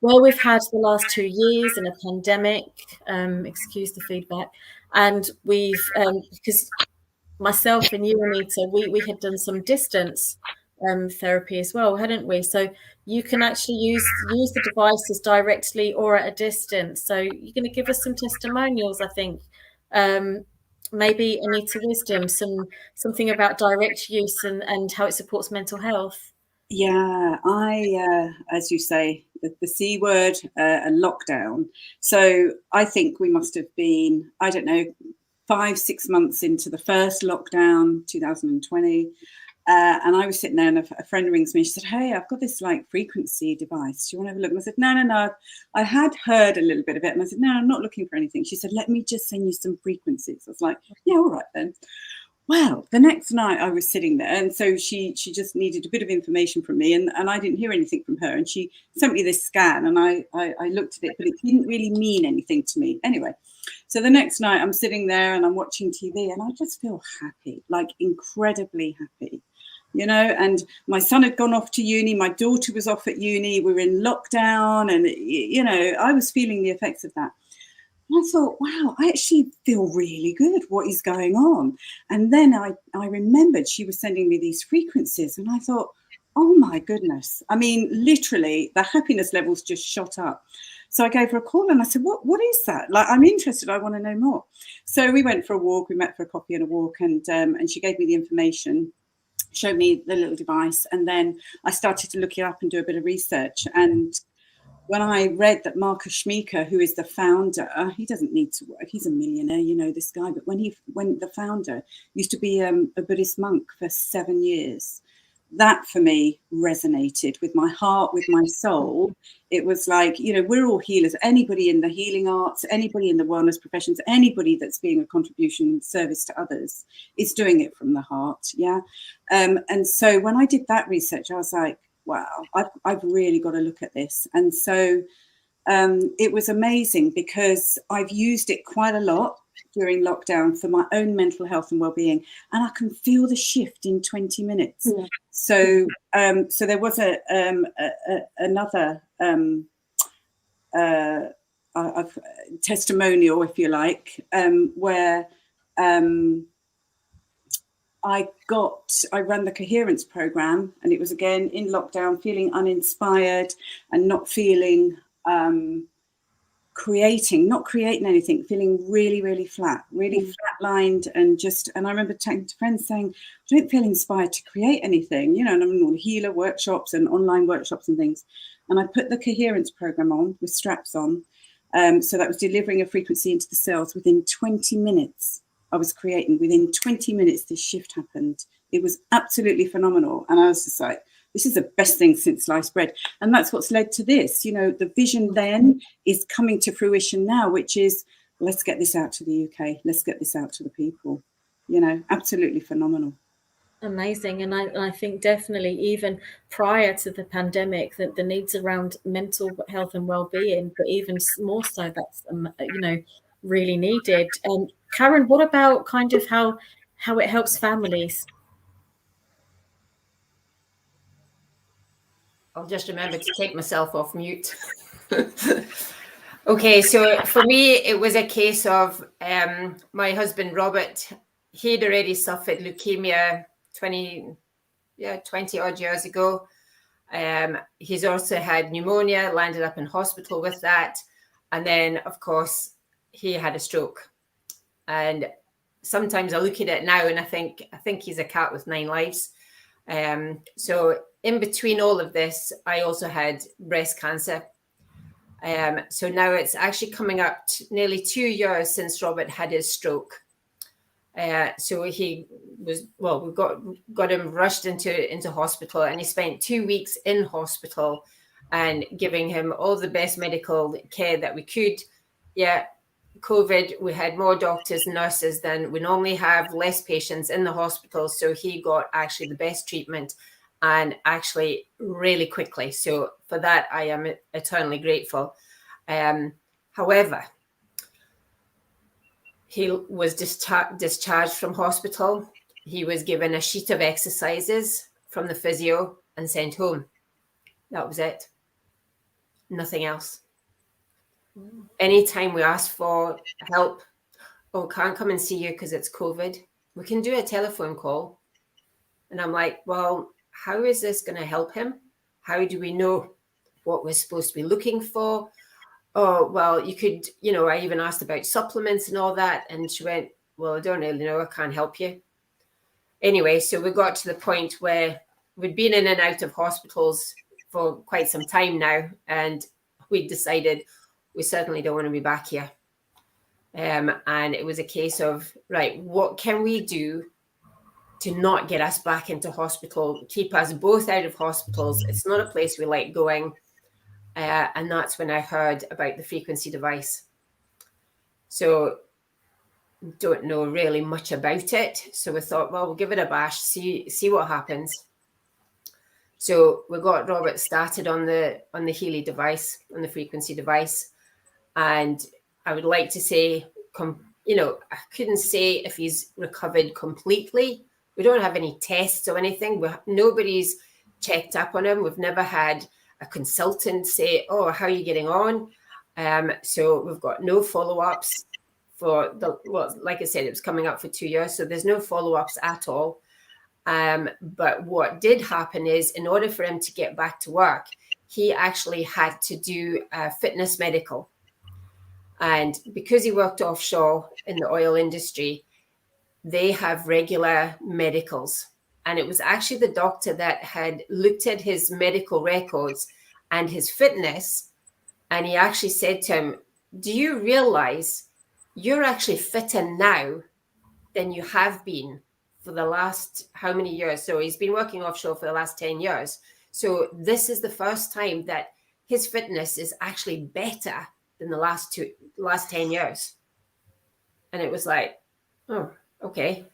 Well, we've had the last 2 years in a pandemic, excuse the feedback, and we've, because myself and you, Anita, we had done some distance therapy as well, hadn't we? So you can actually use the devices directly or at a distance. So you're going to give us some testimonials, I think. Maybe Anita Wisdom, something about direct use and how it supports mental health. Yeah, as you say, the C word, a lockdown. So I think we must have been, I don't know, 5-6 months into the first lockdown, 2020. And I was sitting there and a friend rings me. She said, "Hey, I've got this like frequency device. Do you want to have a look?" And I said, No. I had heard a little bit of it. And I said, "No, I'm not looking for anything." She said, "Let me just send you some frequencies." I was like, "Yeah, all right then." Well, the next night I was sitting there, and so she just needed a bit of information from me, and I didn't hear anything from her. And she sent me this scan, and I looked at it, but it didn't really mean anything to me. Anyway, so the next night I'm sitting there and I'm watching TV, and I just feel happy, like incredibly happy. And my son had gone off to uni, my daughter was off at uni, we were in lockdown, and I was feeling the effects of that. And I thought, wow, I actually feel really good. What is going on? And then I remembered she was sending me these frequencies, and I thought, oh my goodness. I mean, literally, the happiness levels just shot up. So I gave her a call and I said, what is that? Like, I'm interested. I want to know more. So we went for a walk. We met for a coffee and a walk, and she gave me the information, showed me the little device, and then I started to look it up and do a bit of research. And when I read that Marcus Schmeeker, who is the founder, he doesn't need to work. He's a millionaire, this guy. But when the founder used to be a Buddhist monk for 7 years, that for me resonated with my heart, with my soul. It was like, we're all healers. Anybody in the healing arts, anybody in the wellness professions, anybody that's being a contribution and service to others is doing it from the heart. Yeah. And so when I did that research, I was like, wow, I've really got to look at this. And so it was amazing because I've used it quite a lot during lockdown for my own mental health and well-being, and I can feel the shift in 20 minutes. Yeah. So there was another testimonial, if you like, where I ran the coherence program, and it was again in lockdown, feeling uninspired and not feeling not creating anything, feeling really, really flat, really flatlined, and I remember talking to friends saying, I don't feel inspired to create anything, and I'm on healer workshops and online workshops and things. And I put the coherence program on with straps on. So that was delivering a frequency into the cells. Within 20 minutes, I was creating. Within 20 minutes, this shift happened. It was absolutely phenomenal. And I was just like, this is the best thing since sliced bread. And that's what's led to this. The vision then is coming to fruition now, which is, let's get this out to the UK. Let's get this out to the people. Absolutely phenomenal. Amazing. And I think definitely even prior to the pandemic, that the needs around mental health and well-being, but even more so, that's, really needed. Karen, what about kind of how it helps families? I'll just remember to take myself off mute. Okay, so for me, it was a case of my husband, Robert. He'd already suffered leukemia 20 odd years ago. He's also had pneumonia, landed up in hospital with that. And then, of course, he had a stroke. And sometimes I look at it now and I think he's a cat with 9 lives. So in between all of this, I also had breast cancer. So now it's actually coming up nearly 2 years since Robert had his stroke. So he was, we got him rushed into hospital, and he spent 2 weeks in hospital and giving him all the best medical care that we could. Yeah, COVID, we had more doctors and nurses than we normally have, less patients in the hospital. So he got actually the best treatment, and actually really quickly. So for that, I am eternally grateful. However, he was discharged from hospital. He was given a sheet of exercises from the physio and sent home. That was it. nothing else. Anytime we ask for help, oh, can't come and see you because it's COVID, we can do a telephone call. And I'm like, well, how is this going to help him? How do we know what we're supposed to be looking for? Oh, well, you could, I even asked about supplements and all that. And she went, well, I don't really know. I can't help you. Anyway, so we got to the point where we'd been in and out of hospitals for quite some time now. And we decided we certainly don't want to be back here. And it was a case of, right, what can we do to not get us back into hospital, keep us both out of hospitals? It's not a place we like going. And that's when I heard about the frequency device. So don't know really much about it. So we thought, well, we'll give it a bash, see what happens. So we got Robert started on the Healy device, on the frequency device. And I would like to say, I couldn't say if he's recovered completely. We don't have any tests or anything. Nobody's checked up on him. We've never had a consultant say, oh, how are you getting on? So we've got no follow-ups like I said, it was coming up for 2 years. So there's no follow-ups at all. But what did happen is, in order for him to get back to work, he actually had to do a fitness medical. And because he worked offshore in the oil industry, they have regular medicals. And it was actually the doctor that had looked at his medical records and his fitness. And he actually said to him, do you realize you're actually fitter now than you have been for the last how many years? So he's been working offshore for the last 10 years. So this is the first time that his fitness is actually better than the last 10 years. And it was like, oh, okay.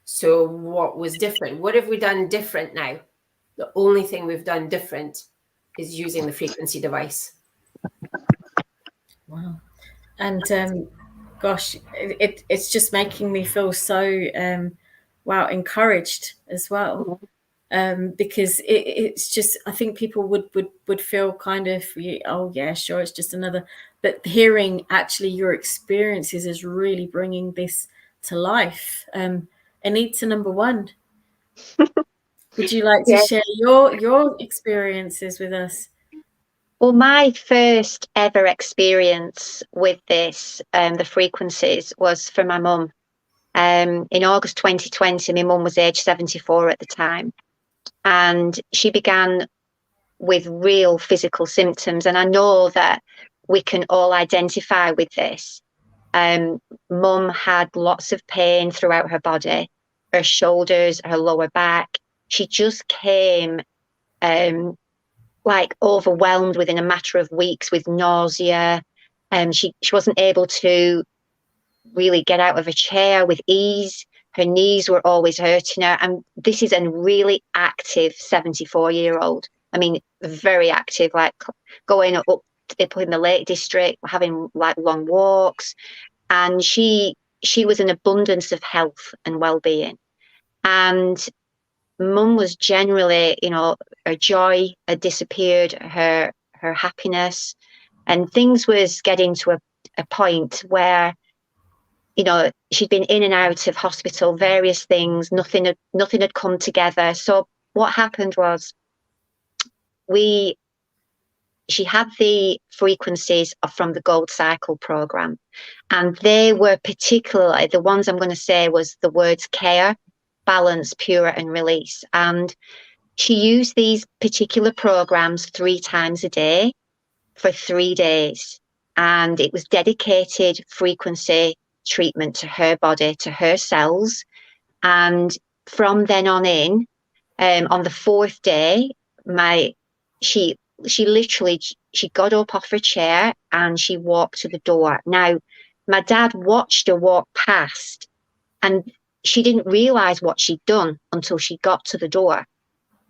So what was different? What have we done different now? The only thing we've done different is using the frequency device. Wow. And gosh, it's just making me feel so encouraged as well. Because it's just, I think people would feel kind of, oh yeah, sure, it's just another, but hearing actually your experiences is really bringing this to life. Anita, number one, would you like to share your experiences with us? Well, my first ever experience with this, the frequencies, was for my mum. In August 2020, my mum was age 74 at the time. And she began with real physical symptoms. And I know that we can all identify with this. Mum had lots of pain throughout her body, her shoulders, her lower back. She just came like overwhelmed within a matter of weeks with nausea. She wasn't able to really get out of a chair with ease. Her knees were always hurting her. And this is a really active 74-year-old. I mean, very active, like going up in the Lake District, having like long walks. And she was an abundance of health and well-being. And Mum was generally, her joy had disappeared, her happiness, and things was getting to a point where, she'd been in and out of hospital, various things, nothing had come together. So what happened was she had the frequencies from the Gold Cycle program, and they were particularly, the ones I'm going to say was the words care, balance, pure, and release. And she used these particular programs 3 times a day for 3 days. And it was dedicated frequency treatment to her body, to her cells. And from then on in, on the 4th day, she literally got up off her chair and she walked to the door. Now, my dad watched her walk past, and she didn't realize what she'd done until she got to the door.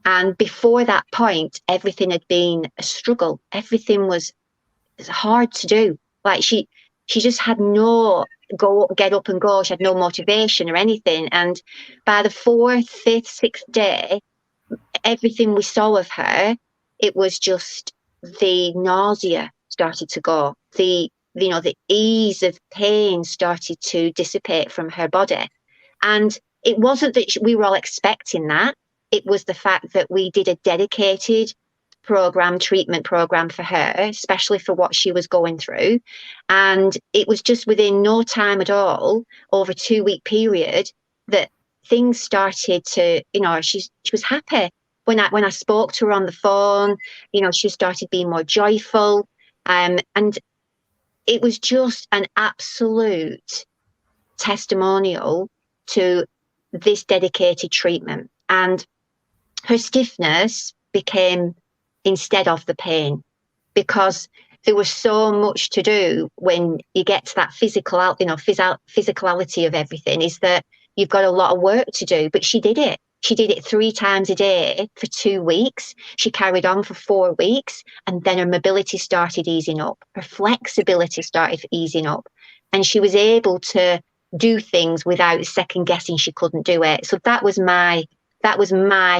And before that point, everything had been a struggle. Everything was hard to do. Like she just had no get up and go. She had no motivation or anything. And by the 4th, 5th, 6th day, everything we saw of her, it was just the nausea started to go. The ease of pain started to dissipate from her body. And it wasn't that we were all expecting that. It was the fact that we did a dedicated treatment program for her, especially for what she was going through. And it was just within no time at all, over a 2-week period, that things started to, she was happy. When I spoke to her on the phone, she started being more joyful. And it was just an absolute testimonial to this dedicated treatment. And her stiffness became instead of the pain, because there was so much to do when you get to that physicality of everything, is that you've got a lot of work to do. But she did it. She did it 3 times a day for 2 weeks. She carried on for 4 weeks, and then her mobility started easing up. Her flexibility started easing up, and she was able to do things without second guessing she couldn't do it. So that was my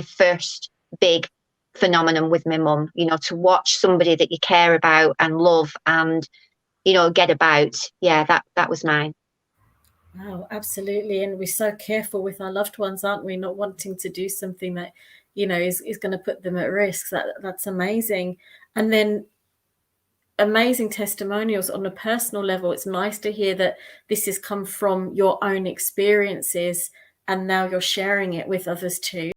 first big phenomenon with my mum, to watch somebody that you care about and love and, get about. Yeah, that was mine. Wow, absolutely. And we're so careful with our loved ones, aren't we? Not wanting to do something that, is going to put them at risk. That's amazing. And then amazing testimonials on a personal level. It's nice to hear that this has come from your own experiences and now you're sharing it with others too.